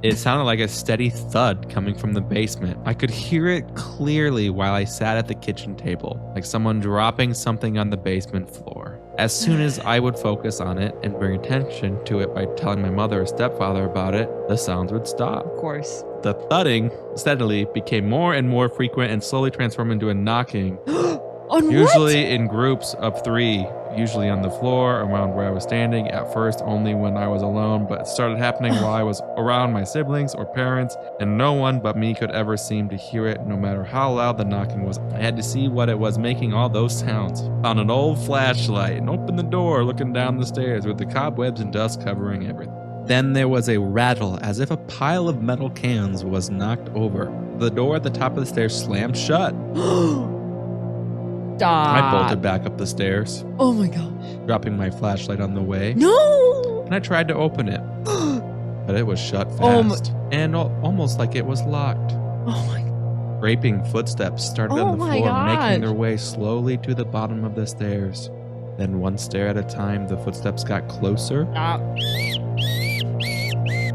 It sounded like a steady thud coming from the basement. I could hear it clearly while I sat at the kitchen table, like someone dropping something on the basement floor. As soon as I would focus on it and bring attention to it by telling my mother or stepfather about it, the sounds would stop. Of course. The thudding steadily became more and more frequent and slowly transformed into a knocking. On Usually in groups of 3, usually on the floor around where I was standing, at first only when I was alone, but it started happening while I was around my siblings or parents, and no one but me could ever seem to hear it, no matter how loud the knocking was. I had to see what it was making all those sounds. Found an old flashlight and opened the door looking down the stairs with the cobwebs and dust covering everything. Then there was a rattle as if a pile of metal cans was knocked over. The door at the top of the stairs slammed shut. Stop. I bolted back up the stairs, Oh my gosh. dropping my flashlight on the way, No. and I tried to open it, but it was shut Oh fast, and almost like it was locked. Oh my. Scraping footsteps started Oh on the my floor, making gosh. their way slowly to the bottom of the stairs. Then one stair at a time, the footsteps got closer, Stop.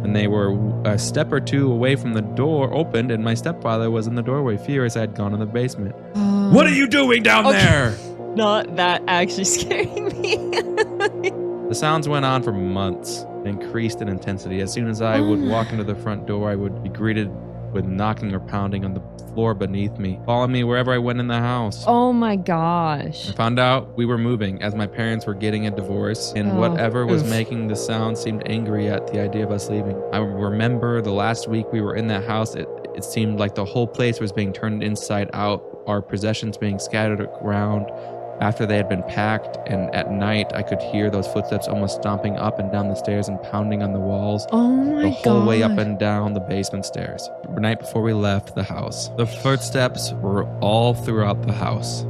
and they were a step or 2 away from the door opened, and my stepfather was in the doorway, furious I had gone in the basement. What are you doing down there? Not that actually scaring me. The sounds went on for months and increased in intensity. As soon as I would walk into the front door, I would be greeted with knocking or pounding on the floor beneath me, following me wherever I went in the house. Oh my gosh. I found out we were moving as my parents were getting a divorce, and whatever was making the sound seemed angry at the idea of us leaving. I remember the last week we were in that house, it seemed like the whole place was being turned inside out, our possessions being scattered around after they had been packed, and at night I could hear those footsteps almost stomping up and down the stairs and pounding on the walls. Oh my The whole way up gosh. and down the basement stairs. The night before we left the house, the footsteps were all throughout the house,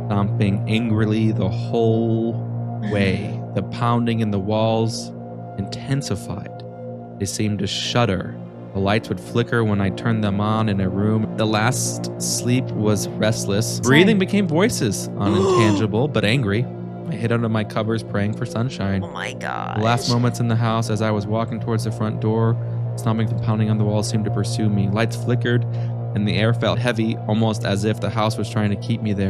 stomping angrily the whole way. The pounding in the walls intensified. They seemed to shudder. The lights would flicker when I turned them on in a room. The last sleep was restless. Breathing became voices, unintangible but angry. I hid under my covers praying for sunshine. Oh my god. The last moments in the house as I was walking towards the front door, stomping and pounding on the walls seemed to pursue me. Lights flickered and the air felt heavy, almost as if the house was trying to keep me there.